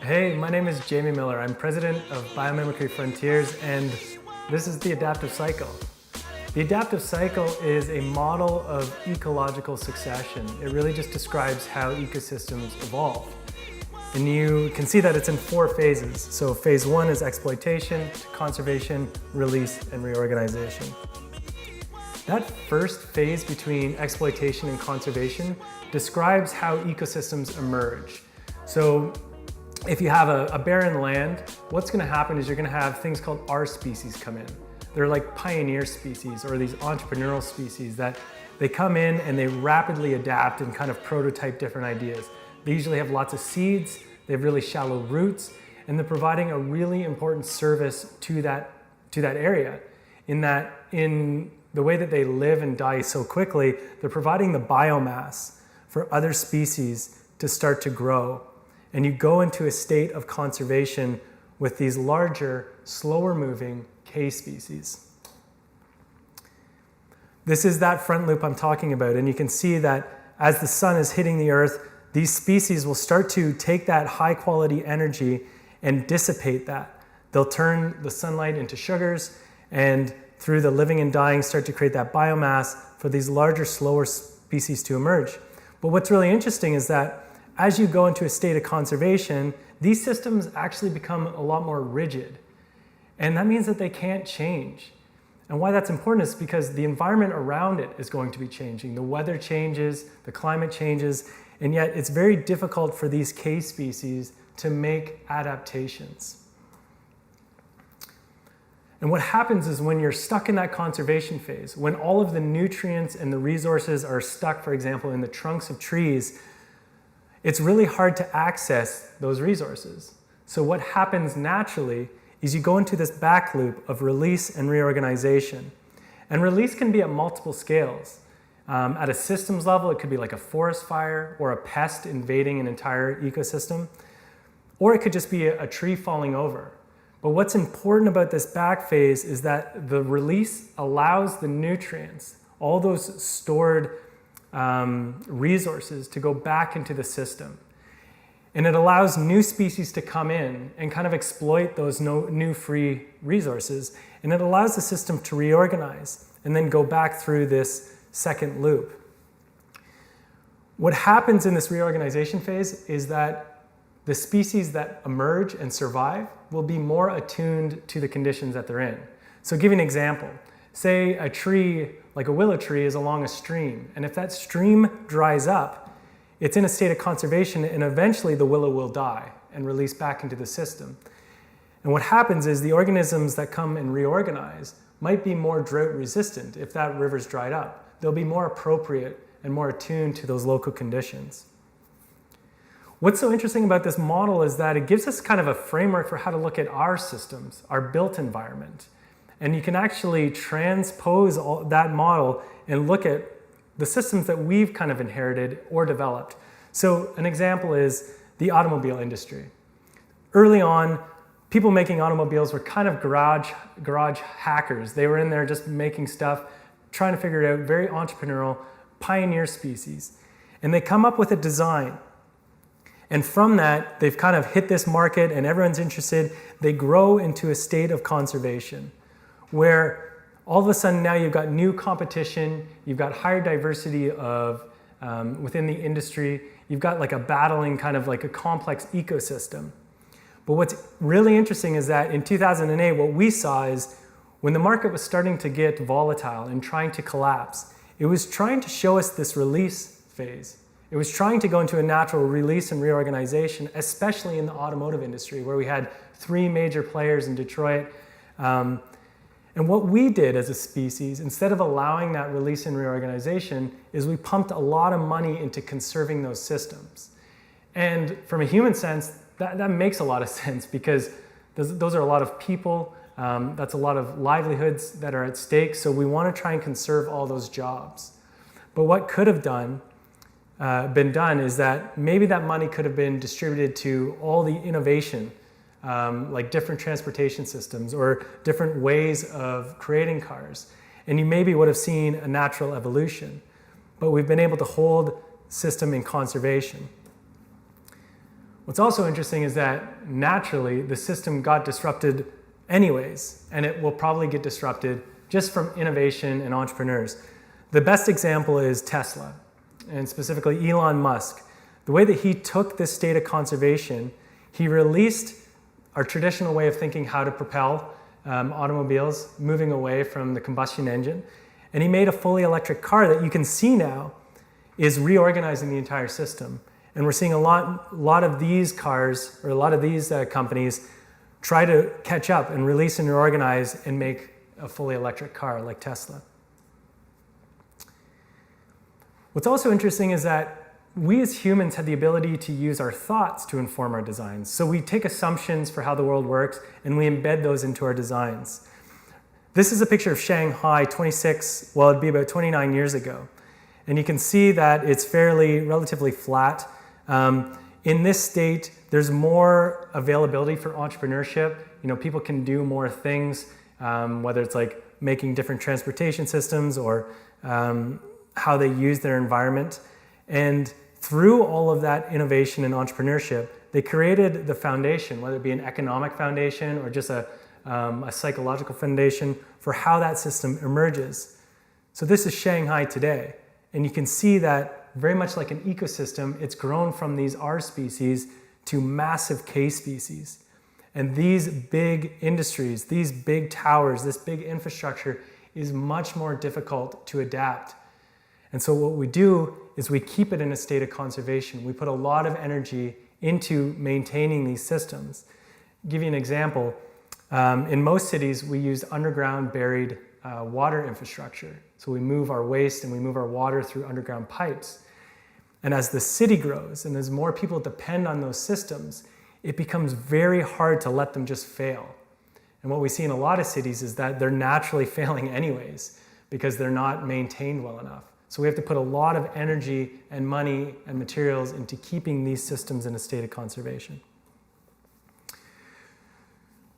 Hey, my name is Jamie Miller. I'm president of Biomimicry Frontiers, and this is the adaptive cycle. The adaptive cycle is a model of ecological succession. It really just describes how ecosystems evolve. And you can see that it's in 4 phases. So phase 1 is exploitation, conservation, release, and reorganization. That first phase between exploitation and conservation describes how ecosystems emerge. So if you have a barren land, what's going to happen is you're going to have things called R species come in. They're like pioneer species or these entrepreneurial species that they come in and they rapidly adapt and kind of prototype different ideas. They usually have lots of seeds, they have really shallow roots, and they're providing a really important service to that area in the way that they live and die so quickly. They're providing the biomass for other species to start to grow. And you go into a state of conservation with these larger, slower moving K species. This is that front loop I'm talking about, and you can see that as the sun is hitting the earth, these species will start to take that high quality energy and dissipate that. They'll turn the sunlight into sugars, and through the living and dying start to create that biomass for these larger, slower species to emerge. But what's really interesting is that as you go into a state of conservation, these systems actually become a lot more rigid. And that means that they can't change. And why that's important is because the environment around it is going to be changing. The weather changes, the climate changes, and yet it's very difficult for these K species to make adaptations. And what happens is when you're stuck in that conservation phase, when all of the nutrients and the resources are stuck, for example, in the trunks of trees, it's really hard to access those resources. So what happens naturally is you go into this back loop of release and reorganization. And release can be at multiple scales. At a systems level, it could be like a forest fire or a pest invading an entire ecosystem. Or it could just be a tree falling over. But what's important about this back phase is that the release allows the nutrients, all those stored resources, to go back into the system. And it allows new species to come in and kind of exploit those new free resources. And it allows the system to reorganize and then go back through this second loop. What happens in this reorganization phase is that the species that emerge and survive will be more attuned to the conditions that they're in. So I'll give you an example. Say a tree, like a willow tree, is along a stream. And if that stream dries up, it's in a state of conservation, and eventually the willow will die and release back into the system. And what happens is the organisms that come and reorganize might be more drought resistant if that river's dried up. They'll be more appropriate and more attuned to those local conditions. What's so interesting about this model is that it gives us kind of a framework for how to look at our systems, our built environment. And you can actually transpose that model and look at the systems that we've kind of inherited or developed. So an example is the automobile industry. Early on, people making automobiles were kind of garage hackers. They were in there just making stuff, trying to figure it out, very entrepreneurial, pioneer species. And they come up with a design. And from that, they've kind of hit this market and everyone's interested. They grow into a state of conservation, where all of a sudden now you've got new competition, you've got higher diversity of within the industry, you've got like a battling kind of like a complex ecosystem. But what's really interesting is that in 2008, what we saw is when the market was starting to get volatile and trying to collapse, it was trying to show us this release phase. It was trying to go into a natural release and reorganization, especially in the automotive industry, where we had 3 major players in Detroit. And what we did as a species, instead of allowing that release and reorganization, is we pumped a lot of money into conserving those systems. And from a human sense, that makes a lot of sense because those are a lot of people, that's a lot of livelihoods that are at stake, so we want to try and conserve all those jobs. But what could have been done is that maybe that money could have been distributed to all the innovation, like different transportation systems or different ways of creating cars. And you maybe would have seen a natural evolution. But we've been able to hold system in conservation. What's also interesting is that naturally the system got disrupted anyways, and it will probably get disrupted just from innovation and entrepreneurs. The best example is Tesla, and specifically Elon Musk. The way that he took this state of conservation, he released our traditional way of thinking how to propel automobiles, moving away from the combustion engine, and he made a fully electric car that you can see now is reorganizing the entire system. And we're seeing a lot of these cars, or a lot of these companies, try to catch up and release and reorganize and make a fully electric car like Tesla. What's also interesting is that we as humans have the ability to use our thoughts to inform our designs. So we take assumptions for how the world works and we embed those into our designs. This is a picture of Shanghai it'd be about 29 years ago. And you can see that it's relatively flat. In this state, there's more availability for entrepreneurship. People can do more things, whether it's like making different transportation systems or how they use their environment. And through all of that innovation and entrepreneurship, they created the foundation, whether it be an economic foundation or just a psychological foundation for how that system emerges. So this is Shanghai today. And you can see that very much like an ecosystem, it's grown from these R species to massive K species. And these big industries, these big towers, this big infrastructure is much more difficult to adapt. And so what we do is we keep it in a state of conservation. We put a lot of energy into maintaining these systems. I'll give you an example. In most cities, we use underground buried water infrastructure. So we move our waste and we move our water through underground pipes. And as the city grows and as more people depend on those systems, it becomes very hard to let them just fail. And what we see in a lot of cities is that they're naturally failing anyways because they're not maintained well enough. So we have to put a lot of energy and money and materials into keeping these systems in a state of conservation.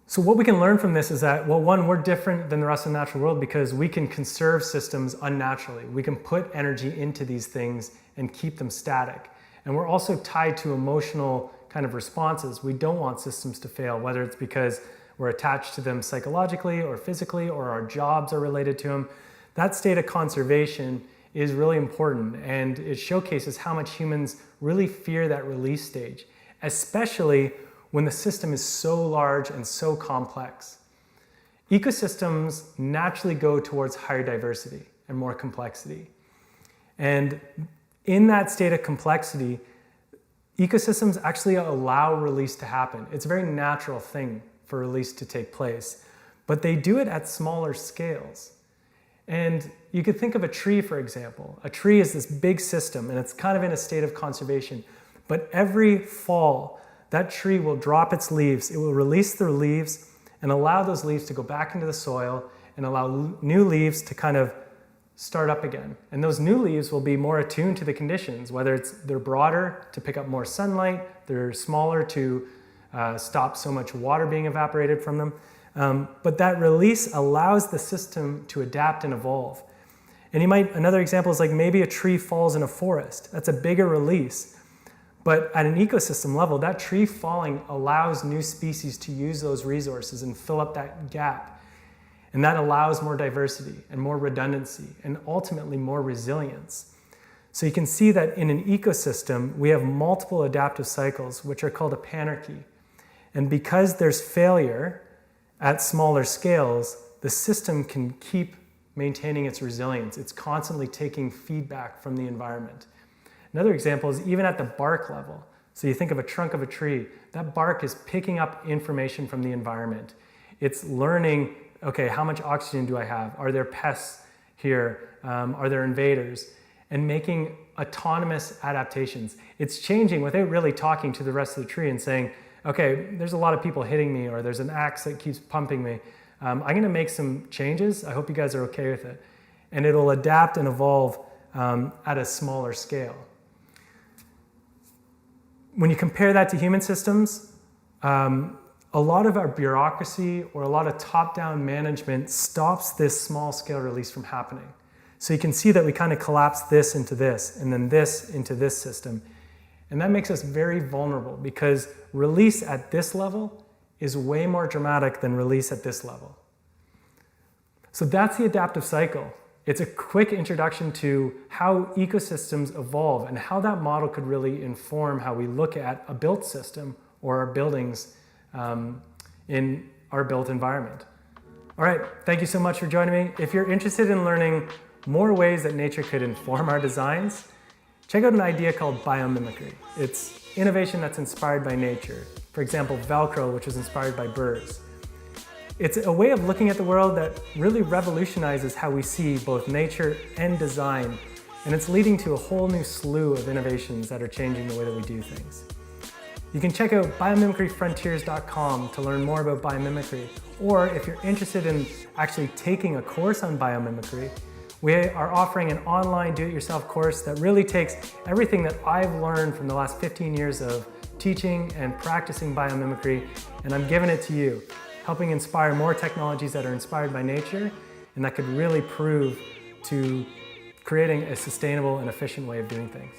So what we can learn from this is that, well, one, we're different than the rest of the natural world because we can conserve systems unnaturally. We can put energy into these things and keep them static. And we're also tied to emotional kind of responses. We don't want systems to fail, whether it's because we're attached to them psychologically or physically, or our jobs are related to them. That state of conservation is really important, and it showcases how much humans really fear that release stage, especially when the system is so large and so complex. Ecosystems naturally go towards higher diversity and more complexity. And in that state of complexity, ecosystems actually allow release to happen. It's a very natural thing for release to take place, but they do it at smaller scales. And you could think of a tree, for example. A tree is this big system, and it's kind of in a state of conservation. But every fall, that tree will drop its leaves. It will release the leaves and allow those leaves to go back into the soil and allow new leaves to kind of start up again. And those new leaves will be more attuned to the conditions, whether they're broader to pick up more sunlight, they're smaller to stop so much water being evaporated from them. But that release allows the system to adapt and evolve. And another example is like maybe a tree falls in a forest. That's a bigger release. But at an ecosystem level, that tree falling allows new species to use those resources and fill up that gap. And that allows more diversity and more redundancy and ultimately more resilience. So you can see that in an ecosystem, we have multiple adaptive cycles, which are called a panarchy. And because there's failure at smaller scales, the system can keep maintaining its resilience. It's constantly taking feedback from the environment. Another example is even at the bark level. So you think of a trunk of a tree, that bark is picking up information from the environment. It's learning, okay, how much oxygen do I have? Are there pests here? Are there invaders? And making autonomous adaptations. It's changing without really talking to the rest of the tree and saying, okay, there's a lot of people hitting me, or there's an axe that keeps pumping me. I'm gonna make some changes. I hope you guys are okay with it. And it'll adapt and evolve at a smaller scale. When you compare that to human systems, a lot of our bureaucracy or a lot of top-down management stops this small-scale release from happening. So you can see that we kind of collapse this into this, and then this into this system. And that makes us very vulnerable because release at this level is way more dramatic than release at this level. So that's the adaptive cycle. It's a quick introduction to how ecosystems evolve and how that model could really inform how we look at a built system or our buildings in our built environment. All right, thank you so much for joining me. If you're interested in learning more ways that nature could inform our designs, check out an idea called biomimicry. It's innovation that's inspired by nature. For example, Velcro, which was inspired by birds. It's a way of looking at the world that really revolutionizes how we see both nature and design, and it's leading to a whole new slew of innovations that are changing the way that we do things. You can check out biomimicryfrontiers.com to learn more about biomimicry, or if you're interested in actually taking a course on biomimicry, we are offering an online do-it-yourself course that really takes everything that I've learned from the last 15 years of teaching and practicing biomimicry, and I'm giving it to you, helping inspire more technologies that are inspired by nature and that could really prove to creating a sustainable and efficient way of doing things.